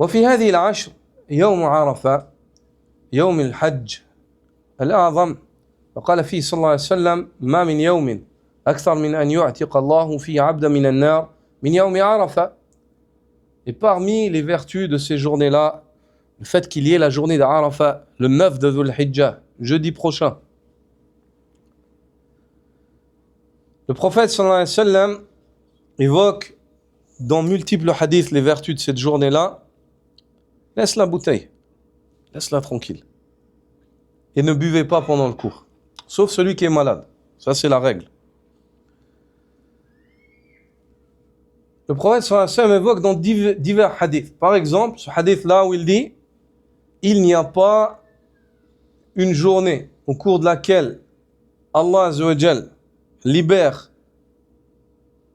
وفي هذه العشر يوم عرفة يوم الحج الأعظم وقال فيه صلى الله عليه وسلم ما من يوم أكثر من أن يعتق الله فيه عبدا من النار من يوم عرفة. Et parmi les vertus de ces journées-là, le fait qu'il y ait la journée d'Arafat, le 9 de Dhul Hijjah, jeudi prochain. Le prophète sallallahu alayhi wa sallam évoque dans multiples hadiths les vertus de cette journée-là. Laisse la bouteille, laisse-la tranquille. Et ne buvez pas pendant le cours, sauf celui qui est malade. Ça, c'est la règle. Le prophète sallallahu alayhi wa sallam évoque dans divers hadiths. Par exemple, ce hadith-là où il dit il n'y a pas une journée au cours de laquelle Allah Azza wa Jal libère,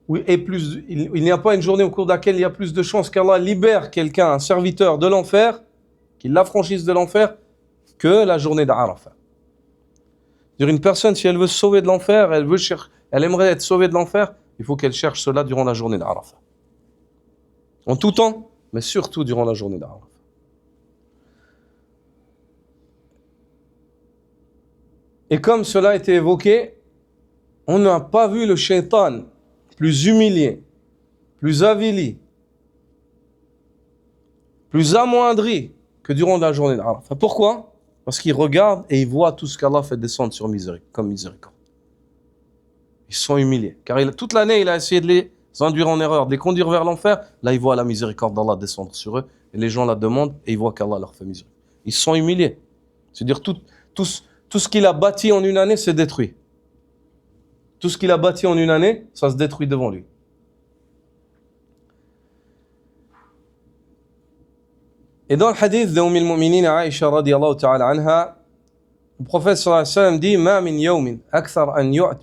il n'y a pas une journée au cours de laquelle il y a plus de chances qu'Allah libère quelqu'un, un serviteur de l'enfer, qu'il l'affranchisse de l'enfer, que la journée d'Arafat. C'est-à-dire une personne, si elle veut se sauver de l'enfer, elle aimerait être sauvée de l'enfer, il faut qu'elle cherche cela durant la journée d'Arafat. En tout temps, mais surtout durant la journée d'Arafat. Et comme cela a été évoqué, on n'a pas vu le shaitan plus humilié, plus avili, plus amoindri que durant la journée d'Arafat. Pourquoi ? Parce qu'il regarde et il voit tout ce qu'Allah fait descendre sur comme miséricorde. Ils sont humiliés. Car toute l'année, il a essayé de les induire en erreur, de les conduire vers l'enfer. Là, il voit la miséricorde d'Allah descendre sur eux. Et les gens la demandent et ils voient qu'Allah leur fait miséricorde. Ils sont humiliés. C'est-à-dire tout ce qu'il a bâti en une année, c'est détruit. Tout ce qu'il a bâti en une année, ça se détruit devant lui. Et dans le hadith de Umm al-Mu'minin Aïcha radiyallahu ta'ala anha, le prophète sallallahu alayhi wa sallam dit ما من يوم أكثر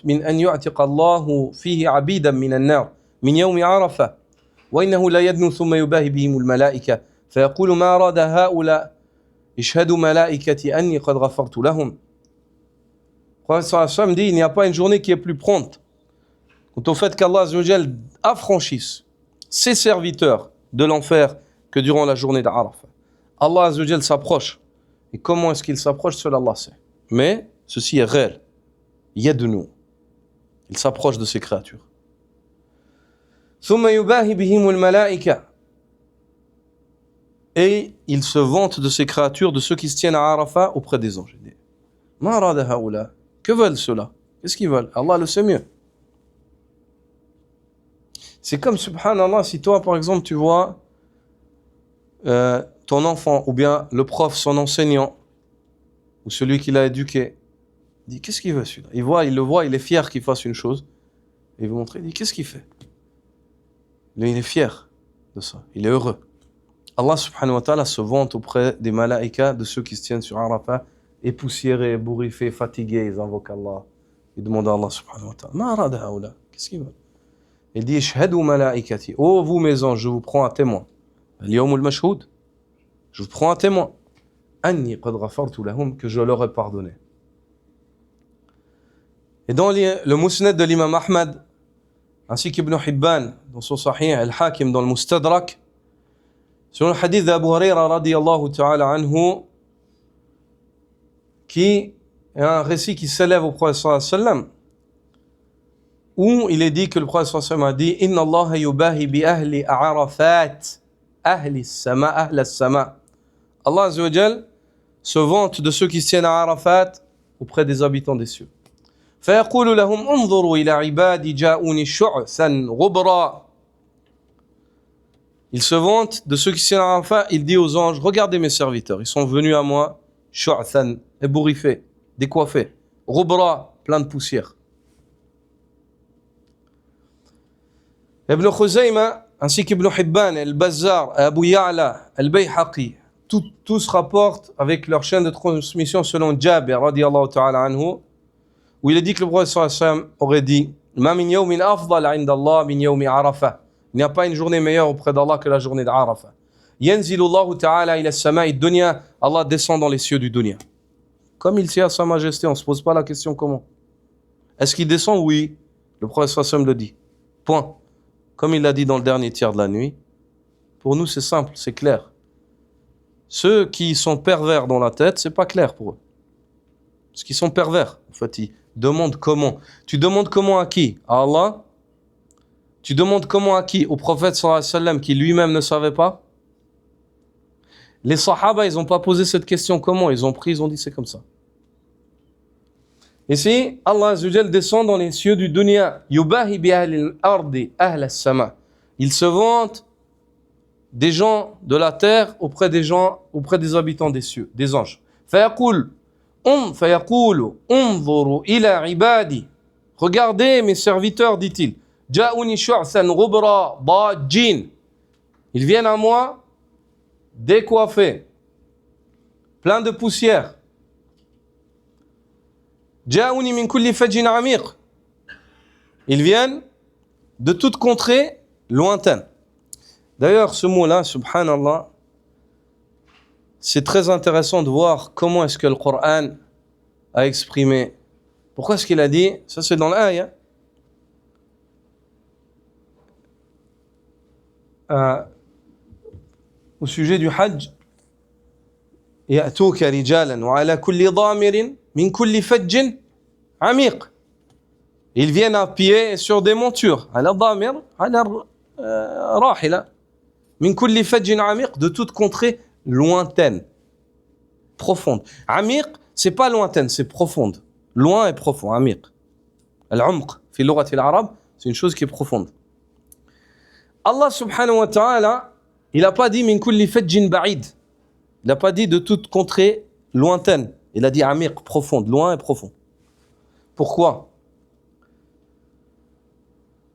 من أن يعتق الله فيه عبيدا من النار من يوم عرفة وإنه لا يدنو ثم يباهي بهم الملائكة فيقول ما أراد هؤلاء اشهدوا ملائكتي أني قد غفرت لهم. Le prophète sallallahu alayhi wa sallam dit il n'y a pas une journée qui est plus prompte quant au fait qu'Allah azza wa jal affranchisse ses serviteurs de l'enfer que durant la journée d'Arafat. Allah azza wa jal s'approche. Et comment est-ce qu'il s'approche? Seul Allah sait. Mais ceci est réel. Yadnu. Il s'approche de ses créatures. ثم يباهي بهم الملائكة. Et il se vante de ses créatures, de ceux qui se tiennent à Arafat auprès des anges. ما أراد هؤلاء. Que veulent ceux-là? Qu'est-ce qu'ils veulent? Allah le sait mieux. C'est comme, subhanallah, si toi, par exemple, tu vois ton enfant, ou bien le prof, son enseignant, ou celui qui l'a éduqué, il dit, qu'est-ce qu'il veut celui-là? Il le voit, il est fier qu'il fasse une chose, et il veut montrer, il dit, qu'est-ce qu'il fait? Il est fier de ça, il est heureux. Allah subhanahu wa ta'ala se vante auprès des malaïkas, de ceux qui se tiennent sur Arafat, époussiérés, bourriffés, fatigués, ils invoquent Allah, ils demandent à Allah subhanahu wa ta'ala, ma arada haoula, qu'est-ce qu'ils veulent? Il dit, shhadu malaikati, oh vous mes anges, je vous prends à témoin. Al-yawm al-mashhoud, je vous prends à témoin. Anni qad ghafartu lahum, que je leur ai pardonné. Et dans le musnad de l'imam Ahmad, ainsi qu'Ibn Hibban, dans son sahih, Al-Hakim dans le Mustadrak, selon le hadith d'Abu Huraira radiyallahu ta'ala anhu, qui est un récit qui s'élève au prophète sallallahu alayhi wa sallam, où il est dit que le prophète sallallahu alayhi wa sallam a dit Inna Allah yubahi bi ahli Arafat, ahli sama, ahli sama. Allah azza wa jal se vante de ceux qui se tiennent à Arafat auprès des habitants des cieux. فيقول لهم انظروا إلى عبادي جاءوني شعثا غبرا. Il se vante de ceux qui se tiennent à Arafat, il dit aux anges, regardez mes serviteurs, ils sont venus à moi, شعثا, ébouriffés, décoiffés, غبرا, plein de poussière. Ibn Khuzayma, ainsi qu'Ibn Hibban, Al-Bazzar, Abu Ya'la, Al-Bayhaqi, tous rapportent avec leur chaîne de transmission selon Jabir, radiyallahu ta'ala anhu, où il est dit que le prophète sallallahu alayhi wa sallam aurait dit Ma min yawmin afdal 'inda Allah min yawmi Arafah. Il n'y a pas une journée meilleure auprès d'Allah que la journée d'Arafah. Yanzilu Allah ta'ala ila as-sama'i dunya. Allah descend dans les cieux du dunya. Comme il tient à sa majesté, on ne se pose pas la question comment. Est-ce qu'il descend? Oui. Le prophète sallallahu alayhi wa sallam le dit. Point. Comme il l'a dit dans le dernier tiers de la nuit. Pour nous, c'est simple, c'est clair. ceux qui sont pervers dans la tête, c'est pas clair pour eux. Parce qu'ils sont pervers. En fait, ils demandent comment. Tu demandes comment à qui? À Allah? Tu demandes comment à qui? Au prophète sallallahu alayhi wa sallam qui lui-même ne savait pas? Les sahaba, ils n'ont pas posé cette question comment? Ils ont pris, ils ont dit c'est comme ça. Ici, Allah Azza wa Jal descend dans les cieux du dunya. Yubahi bi ahlil ardi ahl as-sama. Il se vante des gens de la terre auprès des habitants des cieux, des anges. Fayaqulu unzuru ila ibadi. Regardez mes serviteurs, dit-il. Ja'uni shu'san ghubra dajjin. Ils viennent à moi décoiffés, pleins de poussière. Ja'uni min kulli fajjin amiq. Ils viennent de toute contrée lointaine. D'ailleurs, ce mot-là, subhanallah, c'est très intéressant de voir comment est-ce que le Coran a exprimé. Pourquoi est-ce qu'il a dit? Ça, c'est dans l'ayah. Au sujet du Hajj. يأتوك رجالا وعلى كل ضامر من كل فج عميق. Ils viennent à pied sur des montures. على ضامر على راحلة. من كل فج عميق, de toute contrée lointaine, profonde. عميق, c'est pas lointaine, c'est profonde. Loin et profond, عميق. العمق في لغة العرب, c'est une chose qui est profonde. Allah subhanahu wa ta'ala, il n'a pas dit min kulli fajjin ba'id. Il n'a pas dit de toute contrée lointaine. Il a dit amiq, profonde, loin et profond. Pourquoi?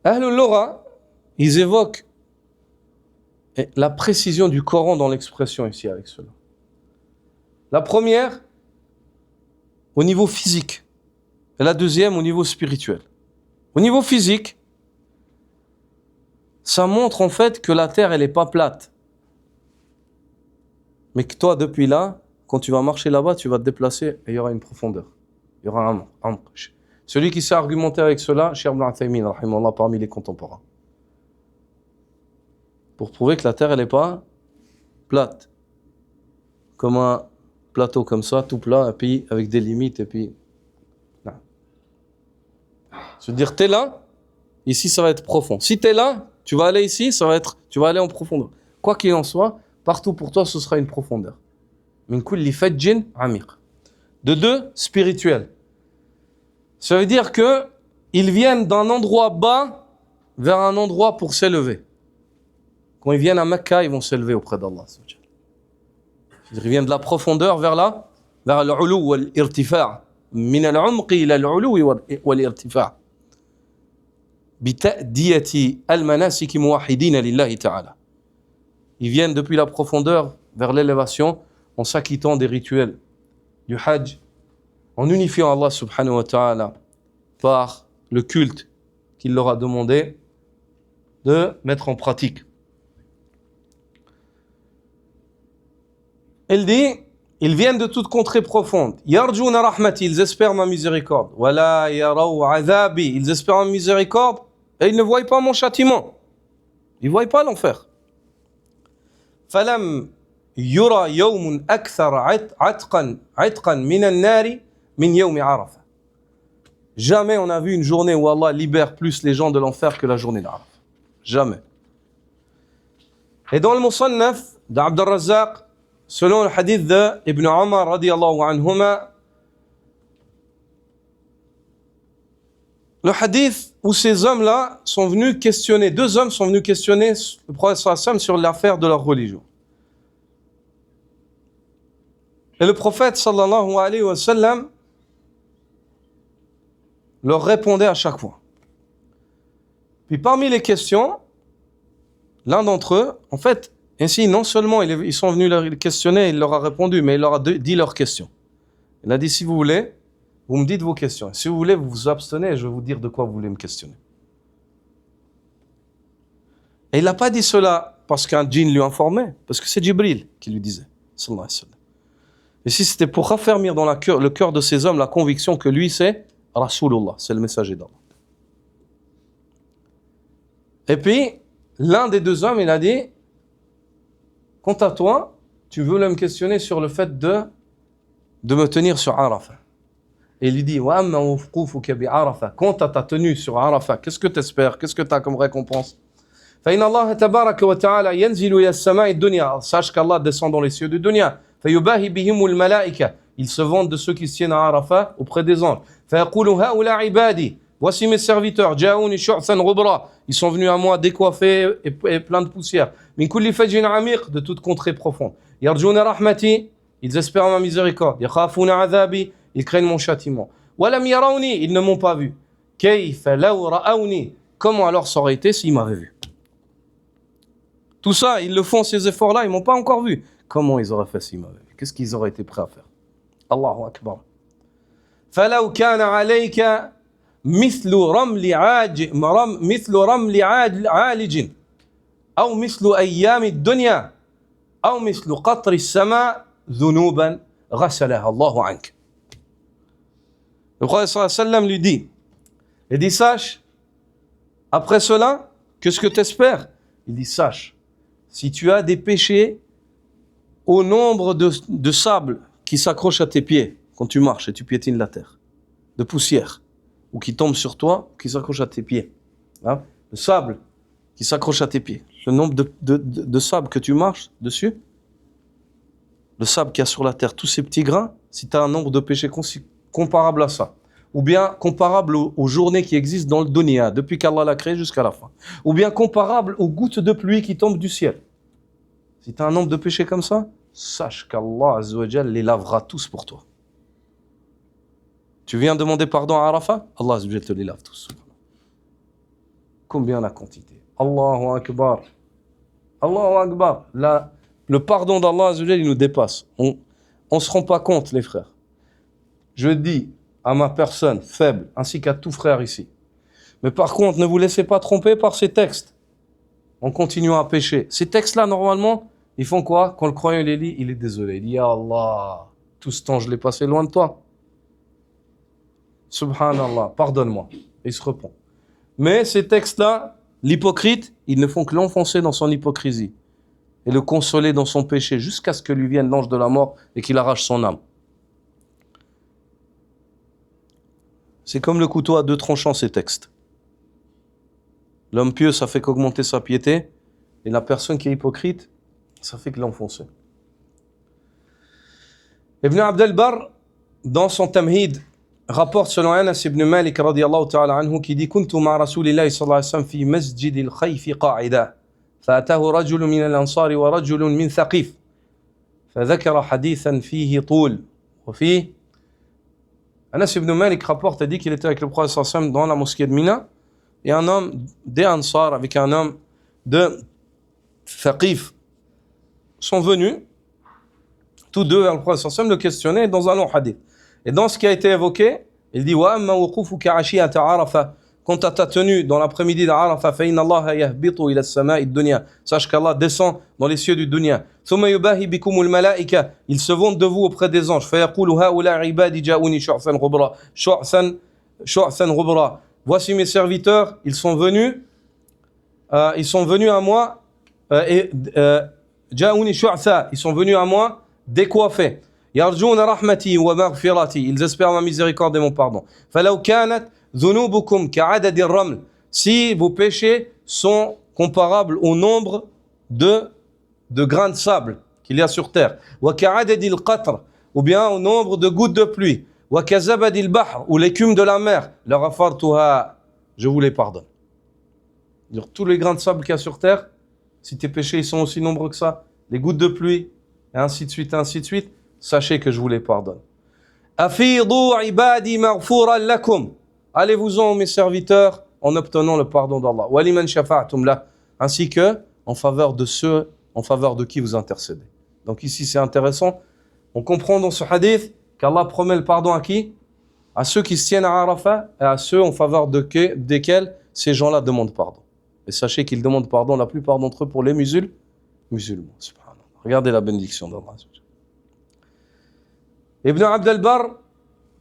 Ahlul Lugha, ils évoquent la précision du Coran dans l'expression ici avec cela. La première, au niveau physique. Et la deuxième, au niveau spirituel. Au niveau physique, ça montre en fait que la terre, elle n'est pas plate. Mais que toi, depuis là, quand tu vas marcher là-bas, tu vas te déplacer et il y aura une profondeur. Il y aura un. Celui qui sait argumenter avec cela, Cheikh Ibn Uthaymin, rahimahullah, parmi les contemporains. Pour prouver que la terre, elle n'est pas plate. Comme un plateau comme ça, tout plat, et puis avec des limites, et puis... Non. C'est-à-dire, t'es là, ici, ça va être profond. Si t'es là, tu vas aller ici, tu vas aller en profondeur. Quoi qu'il en soit, partout pour toi, ce sera une profondeur. Min kulli fajjin amiq. De deux, spirituel. Ça veut dire que ils viennent d'un endroit bas vers un endroit pour s'élever. Quand ils viennent à Mecca, ils vont s'élever auprès d'Allah. Ils viennent de la profondeur vers l'ulu wal-irtifa'. Min al-umqi ila al-ulu wal-irtifa'. Bita'diyati al-manasiki muwahhidina lillahi ta'ala. Ils viennent depuis la profondeur vers l'élévation en s'acquittant des rituels du Hajj, en unifiant Allah subhanahu wa ta'ala par le culte qu'il leur a demandé de mettre en pratique. Elle dit, ils viennent de toute contrée profonde. Yarjuna rahmati, ils espèrent ma miséricorde. Wala yaraw azabi, ils espèrent ma miséricorde et ils ne voient pas mon châtiment. Ils ne voient pas l'enfer. فلم يرى يوم أكثر عتقا من النار من يوم عرفة. Jamais on a vu une journée où Allah libère plus les gens de l'enfer que la journée d'Arafah. Jamais. Et dans le Musannaf d'Abd al-Razzaq, selon le hadith de Ibn Umar radiyallahu anhuma, le hadith où ces hommes-là sont venus questionner, deux hommes sont venus questionner le prophète sallallahu alayhi wa sallam sur l'affaire de leur religion. Et le prophète sallallahu alayhi wa sallam leur répondait à chaque fois. Puis parmi les questions, l'un d'entre eux, en fait, ainsi non seulement ils sont venus les questionner, il leur a répondu, mais il leur a dit leurs questions. Il a dit, si vous voulez, vous me dites vos questions. Si vous voulez, vous vous abstenez et je vais vous dire de quoi vous voulez me questionner. Et il n'a pas dit cela parce qu'un djinn lui informait, parce que c'est Jibril qui lui disait, sallallahu alayhi wa sallam. Et si c'était pour raffermir dans le cœur de ces hommes la conviction que lui c'est Rasulullah, c'est le messager d'Allah. Et puis, l'un des deux hommes, il a dit, quant à toi, tu voulais me questionner sur le fait de me tenir sur Arafat. Et il lui dit, wa amma wuqufuka bi Arafat, quand tu as ta tenue sur Arafat, qu'est-ce que tu espères? Qu'est-ce que tu as comme récompense? Fa inna Allah tabaraka wa ta'ala yanzilu ila as-sama'i ad-dunya. Sache qu'Allah descend dans les cieux de dunya. Fa yubahi bihimul malaika. Il se vante de ceux qui se tiennent à Arafat auprès des anges. Fa yaqulu haula ibadi. Voici mes serviteurs. Ja'uni shu'san ghubra. Ils sont venus à moi décoiffés et pleins de poussière. Min kulli fajin amiq, de toute contrée profonde. Yarjuna rahmati. Ils espèrent ma miséricorde. Yakhafuna adhabi. Ils craignent mon châtiment. Walam yarawni, ils ne m'ont pas vu. Kayfa law ra'awni, comment alors ça aurait été s'ils m'avaient vu? Tout ça, ils le font, ces efforts-là, ils m'ont pas encore vu. Comment ils auraient fait s'ils m'avaient vu? Qu'est-ce qu'ils auraient été prêts à faire? Allahu Akbar. Falaw kana alayka mithlu ramli aalijin aw mithlu ayyami ad-dunya aw mithlu qatri as-sama' dhunuban ghasalaha Allahu anka. Le prophète sallallahu alayhi wa sallam lui dit, il dit, sache, après cela, qu'est-ce que tu espères? Il dit, sache, si tu as des péchés au nombre de sable qui s'accrochent à tes pieds quand tu marches et tu piétines la terre, de poussière, ou qui tombe sur toi, qui s'accroche à tes pieds, hein? Le sable qui s'accroche à tes pieds, le nombre de sable que tu marches dessus, le sable qu'il y a sur la terre, tous ces petits grains, si tu as un nombre de péchés comparable à ça, ou bien comparable aux journées qui existent dans le dunya, depuis qu'Allah l'a créé jusqu'à la fin, ou bien comparable aux gouttes de pluie qui tombent du ciel. Si tu as un nombre de péchés comme ça, sache qu'Allah Azza wa Jal les lavera tous pour toi. Tu viens demander pardon à Arafat, Allah Azza wa Jal te les lave tous. Combien la quantité? Allahu Akbar. Allahu Akbar. Le pardon d'Allah Azza wa Jal, il nous dépasse. On ne se rend pas compte, les frères. Je dis à ma personne faible, ainsi qu'à tout frère ici. Mais par contre, ne vous laissez pas tromper par ces textes, en continuant à pécher. Ces textes-là, normalement, ils font quoi? Quand le croyant les lit, il est désolé. Il dit, ya Allah, tout ce temps, je l'ai passé loin de toi. Subhanallah, pardonne-moi. Et il se repent. Mais ces textes-là, l'hypocrite, ils ne font que l'enfoncer dans son hypocrisie et le consoler dans son péché jusqu'à ce que lui vienne l'ange de la mort et qu'il arrache son âme. C'est comme le couteau à deux tranchants, ces textes. L'homme pieux, ça fait qu'augmenter sa piété, et la personne qui est hypocrite, ça fait que l'enfoncer. Ibn Abd al-Barr, dans son Tamhid, rapporte selon Anas ibn Malik radiyallahu ta'ala anhu qui dit كنت مع رسول الله صلى الله عليه وسلم في مسجد الخيف قاعدا فأتاه رجل من الأنصار ورجل من ثقيف فذكر حديثا فيه طول وفيه Anas ibn Malik rapporte et dit qu'il était avec le prophète sallallahu alayhi wa sallam dans la mosquée de Mina et un homme des Ansar avec un homme de Thaqif sont venus tous deux vers le prophète sallallahu alayhi wa sallam le questionner dans un long hadith. Et dans ce qui a été évoqué, il dit wa amma wuqufuka ashiyata Arafa, quand tu as ta tenue dans l'après-midi d'Arafa, fa inna Allah yahbitu ila as-sama'i ad-dunya, sache qu'Allah descend dans les cieux du dunya. Thumma yubahi bikumul malaika, il se vante de vous auprès des anges. Fa yaqulu haula ibadi ja'uni shu'san ghubra, shu'san ghubra. Voici mes serviteurs, ils sont venus à moi ja'uni shu'sa, ils sont venus à moi décoiffés. Yarjuna rahmati wa maghfirati, ils espèrent ma miséricorde et mon pardon. Falaw kanat dhunubukum ka'adadi ar-raml, si vos péchés sont comparables au nombre de grains de sable qu'il y a sur terre, wa ka'adadi al-qatr, ou bien au nombre de gouttes de pluie, wa kazabadi al-bahr, ou l'écume de la mer, la ghafartuha, je vous les pardonne. Dire tous les grains de sable qu'il y a sur terre, si tes péchés ils sont aussi nombreux que ça, les gouttes de pluie, et ainsi de suite, sachez que je vous les pardonne. Afidu ibadi maghfuran lakum, allez-vous-en mes serviteurs en obtenant le pardon d'Allah. Wa liman shafa'tum la, ainsi que en faveur de ceux en faveur de qui vous intercédez. Donc ici c'est intéressant, on comprend dans ce hadith qu'Allah promet le pardon à qui? À ceux qui se tiennent à Arafat et à ceux en faveur desquels ces gens-là demandent pardon. Et sachez qu'ils demandent pardon la plupart d'entre eux pour les musulmans. Subhanallah. Regardez la bénédiction d'Allah. Ibn Abd al-Barr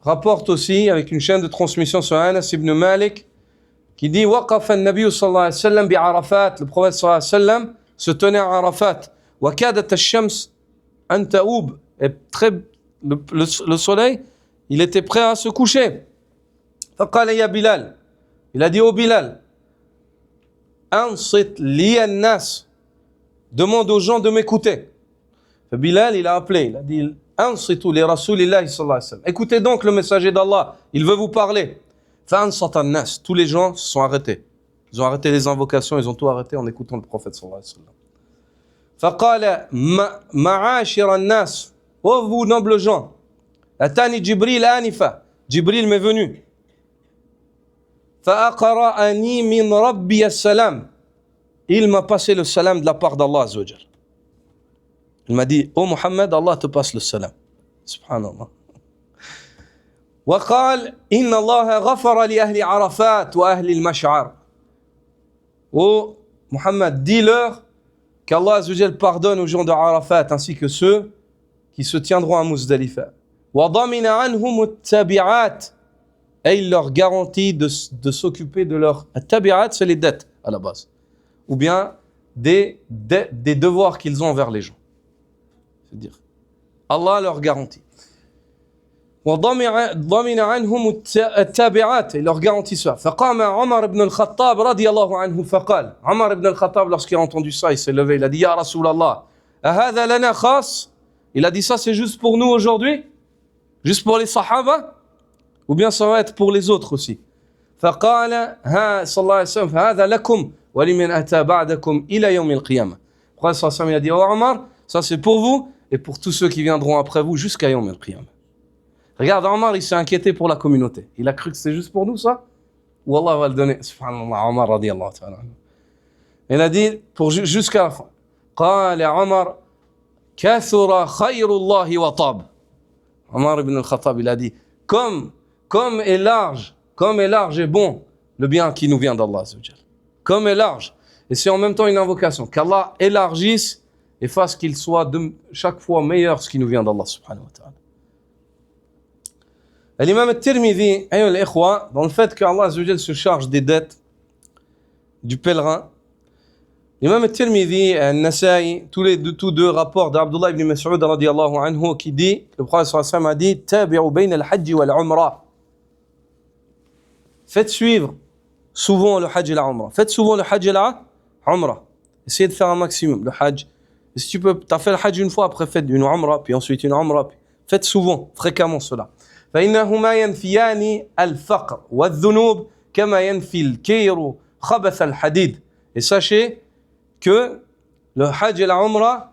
rapporte aussi avec une chaîne de transmission sur Anas ibn Malik qui dit waqafa an-nabiy sallallahu alayhi wa sallam bi Arafat, le prophète sallallahu alayhi wa sallam se tenait à Arafat wa kadat ash-shams an ta'oub, le soleil, il était prêt à se coucher. فقال يا بلال, il a dit au Bilal, أنصت لي الناس, demande aux gens de m'écouter. Bilal, il a appelé, il a dit, أنصتوا لرسول الله صلى الله عليه وسلم. Écoutez donc le messager d'Allah, il veut vous parler. فأنصت الناس, tous les gens se sont arrêtés. Ils ont arrêté les invocations, ils ont tout arrêté en écoutant le prophète صلى الله عليه وسلم. فقال معاشر الناس, oh vous nobles gens, أتاني جبريل آنفا, Jibril m'est venu. فأقرأني من ربي السلام, il m'a passé le salam de la part d'Allah Azza wa Jal. Il m'a dit, oh Mohammed, Allah te passe le salam. Subhanallah. وقال إن الله غفر لأهل عرفات وأهل المشعر. Oh Mohammed, dis-leur qu'Allah Azza wa Jal pardonne aux gens de Arafat ainsi que ceux qui se tiendront à Muzdalifa. وضمن عنهم التبعات, et il leur garantit de s'occuper de leurs tabi'at, c'est les dettes à la base, ou bien des devoirs qu'ils ont envers les gens. C'est-à-dire, Allah leur garantit. وضمن عنهم التابعات, il leur garantit ça. فقام عمر بن الخطاب رضي الله عنه فقال, Omar ibn al-Khattab, lorsqu'il a entendu ça, il s'est levé, il a dit, Ya Rasulallah, أهذا لنا خاص? Il a dit, ça c'est juste pour nous aujourd'hui? Juste pour les sahaba? Ou bien ça va être pour les autres aussi? فقال صلى الله عليه وسلم هذا لكم ولمن أتى بعدكم إلى يوم القيامة. Le prophète صلى الله عليه وسلم, il a dit, oh Omar, ça c'est pour vous et pour tous ceux qui viendront après vous jusqu'à Yawm al-Qiyamah. Regarde, Omar, il s'est inquiété pour la communauté. Il a cru que c'était juste pour nous, ça? Ou Allah va le donner. Subhanallah, Omar radiyallahu ta'ala. Il a dit, jusqu'à la fin. قال عمر كثر خير الله وطاب. Omar ibn al-Khattab, il a dit, comme est large et bon le bien qui nous vient d'Allah. Comme est large. Et c'est en même temps une invocation. Qu'Allah élargisse et fasse qu'il soit de chaque fois meilleur ce qui nous vient d'Allah subhanahu wa ta'ala. L'imam al-Tirmidhi, dans le fait qu'Allah se charge des dettes du pèlerin, l'imam al-Tirmidhi et al-Nasa'i, tous deux rapports d'Abdullah ibn Mas'ud radiyallahu anhu qui dit, le prophète sallallahu alayhi wa sallam a dit, tabi'u bayna al-hajj wal-umrah. Faites suivre souvent le hajj et la umrah. Faites souvent le hajj et la umrah. Essayez de faire un maximum le hajj. Et si tu peux, tu as fait le hajj une fois, après faites une umrah, puis ensuite une umrah. Faites souvent, fréquemment cela. فإنهما ينفيان الفقر والذنوب كما ينفي الكير خبث الحديد. Et sachez que le hajj et la umrah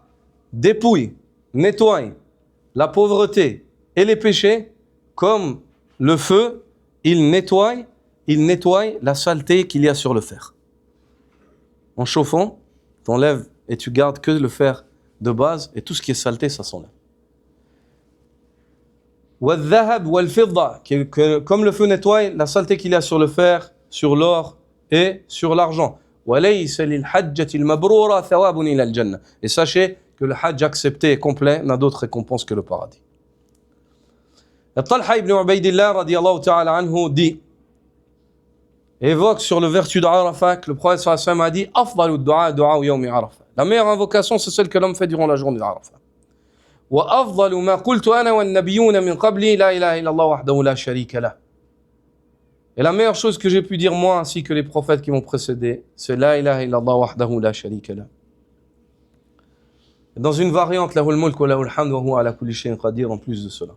dépouillent, nettoient la pauvreté et les péchés comme le feu, il nettoie la saleté qu'il y a sur le fer. En chauffant, tu enlèves et tu gardes que le fer de base et tout ce qui est saleté, ça s'enlève. والذهب والفضة, comme le feu nettoie la saleté qu'il y a sur le fer, sur l'or et sur l'argent. وليس للحجة المبرورة ثواب إلى الجنة. Et sachez que le hajj accepté et complet n'a d'autre récompense que le paradis. Talha ibn Ubaydillah radiyallahu ta'ala anhu dit, évoque sur le vertu d'Arafat que le prophète sallallahu alayhi wa sallam a dit, afdalu du'a du'a yawmi Arafat. La meilleure invocation c'est celle que l'homme fait durant la journée d'Arafat. وأفضل ما قلت أنا والنبيون من قبلي لا إله إلا الله وحده لا شريك له. Et la meilleure chose que j'ai pu dire moi ainsi que les prophètes qui m'ont précédé, c'est la ilaha illallah wahdahu la sharika lah. Dans une variante, lahul mulk wa lahul hamd wa huwa ala kulli shay'in qadir, en plus de cela.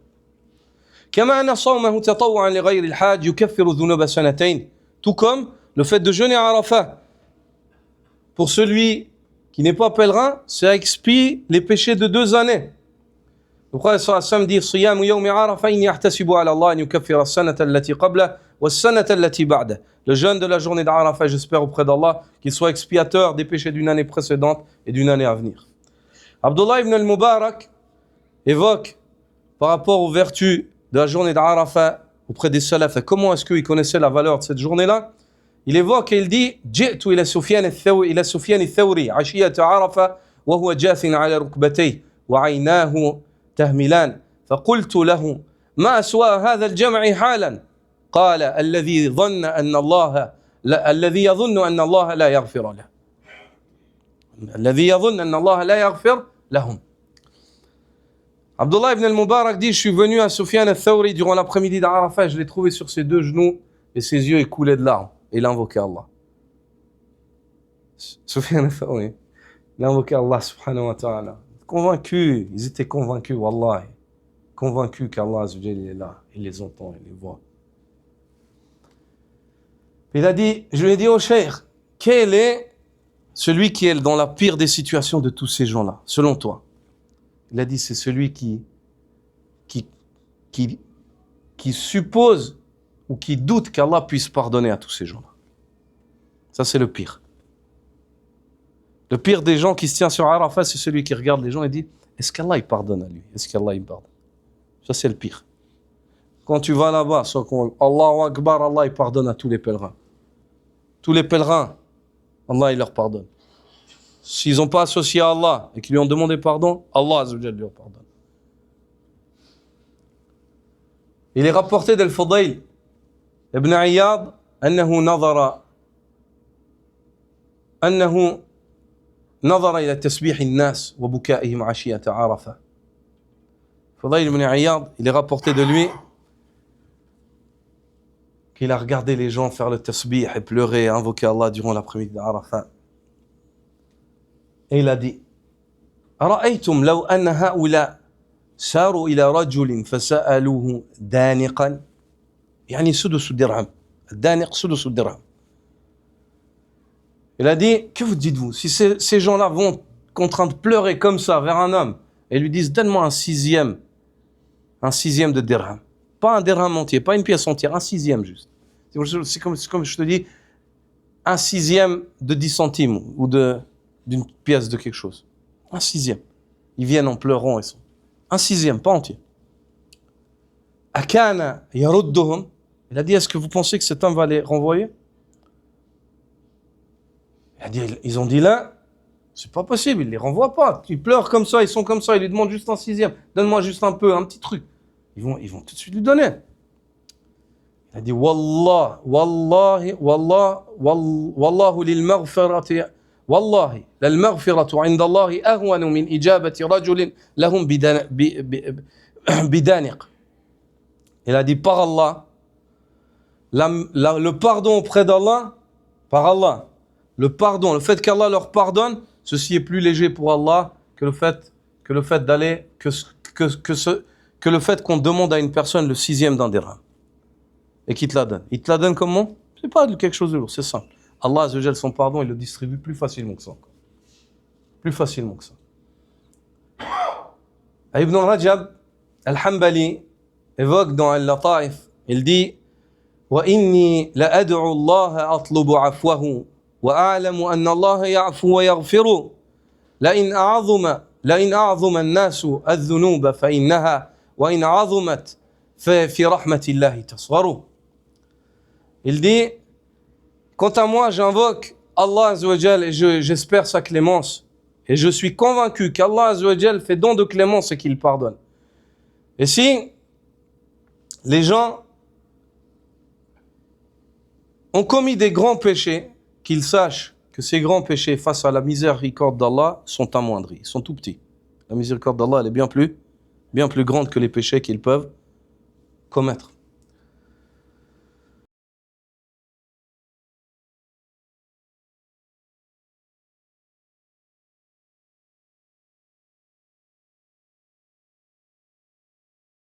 كما أن صومه تطوعا لغير الحاج يكفر ذنوب سنتين. Tout comme le fait de jeûner à Arafat pour celui qui n'est pas pèlerin, ça expie les péchés de 2 années. Le prophète sallallahu alayhi wa sallam dit صيام يوم عرفة إن يحتسب على الله أن يكفر السنة التي قبله والسنة التي بعده. Le jeûne de la journée d'Arafat, j'espère auprès d'Allah qu'il soit expiateur des péchés d'une année précédente et d'une année à venir. Abdullah ibn al-Mubarak évoque par rapport aux vertus de la journée d'Arafat auprès des salafs et comment est-ce qu'ils connaissaient la valeur de cette journée-là. Il évoque et il dit جئت إلى سفيان الثوري عشية عرفة وهو جاث على ركبتيه وعيناه تهملان فقلت له ما أسوأ هذا الجمع حالا قال الذي يظن أن الله لا يغفر له الذي يظن أن الله لا يغفر لهم. Abdullah ibn al-Mubarak dit, je suis venu à Sufyan al-Thawri durant l'après-midi d'Arafat, je l'ai trouvé sur ses deux genoux et ses yeux coulaient de larmes. Et il a invoqué Allah. Sufyan al-Thawri, il a invoqué Allah subhanahu wa ta'ala. Convaincus, ils étaient convaincus, wallahi. Convaincus qu'Allah Azza wa Jalla est là, il les entend, il les voit. Il a dit, je lui ai dit au cheikh, quel est celui qui est dans la pire des situations de tous ces gens-là, selon toi? Il a dit, c'est celui qui suppose ou qui doute qu'Allah puisse pardonner à tous ces gens-là. Ça, c'est le pire. Le pire des gens qui se tient sur Arafat, c'est celui qui regarde les gens et dit, est-ce qu'Allah il pardonne à lui? Est-ce qu'Allah il pardonne? Ça, c'est le pire. Quand tu vas là-bas, Allahu Akbar, Allah il pardonne à tous les pèlerins. Tous les pèlerins, Allah il leur pardonne. S'ils n'ont pas associé à Allah et qu'ils lui ont demandé pardon, Allah Azza wa Jalla leur pardonne. Il est rapporté d'Al-Fudayl ibn Iyad أنه نظر إلى تسبيح الناس وبكائهم عشية عرفة. Fudayl ibn Iyad, il est rapporté de lui qu'il a regardé les gens faire le tasbih et pleurer et invoquer Allah durant l'après-midi d'Arafat. Et il a dit, أرأيتم لو أن هؤلاء ساروا إلى رجل فسألوه دانقا يعني سدس درهم. الدانق سدس درهم. Il a dit, que vous dites-vous? Si ces gens-là vont contraints de pleurer comme ça vers un homme et lui disent, donne-moi un sixième de dirham. Pas un dirham entier, pas une pièce entière, un sixième juste. C'est comme je te dis, un sixième de 10 centimes ou d'une pièce de quelque chose. Un sixième. Ils viennent en pleurant. Un sixième, pas entier. Akana yarudduhum. Il a dit, est-ce que vous pensez que cet homme va les renvoyer? Ils ont dit là, c'est pas possible, ils les renvoient pas. Ils pleurent comme ça, ils sont comme ça, ils lui demandent juste un sixième. Donne-moi juste un peu, un petit truc. Ils vont tout de suite lui donner. Il a dit, Wallahi lil maghfirati, Wallahi, lal maghfiratu inda Allahi ahwanu min ijabati rajulin lahum bidaniq. Il a dit, par Allah, le pardon auprès d'Allah, par Allah, le pardon, le fait qu'Allah leur pardonne, ceci est plus léger pour Allah que le fait d'aller, que le fait qu'on demande à une personne le sixième d'un dirham et qu'il te la donne. Il te la donne comment? C'est pas quelque chose de lourd, c'est simple. Allah Azza wa Jalla, son pardon, il le distribue plus facilement que ça. Plus facilement que ça. Ibn Rajab al-Hanbali évoque dans Al-Lata'if, il dit wa inni la ad'u Allah atlubu afwahu وأعلم أن الله يعفو ويغفر لئن أعظم الناس الذنوب فإنها وإن عظمت في رحمة الله تصغر. Il dit, quant à moi j'invoque Allah Azza wa Jal et j'espère sa clémence et je suis convaincu qu'Allah Azza wa Jal fait don de clémence et qu'il pardonne. Et si les gens ont commis des grands péchés, qu'ils sachent que ces grands péchés face à la miséricorde d'Allah sont amoindris, sont tout petits. La miséricorde d'Allah, elle est bien plus grande que les péchés qu'ils peuvent commettre.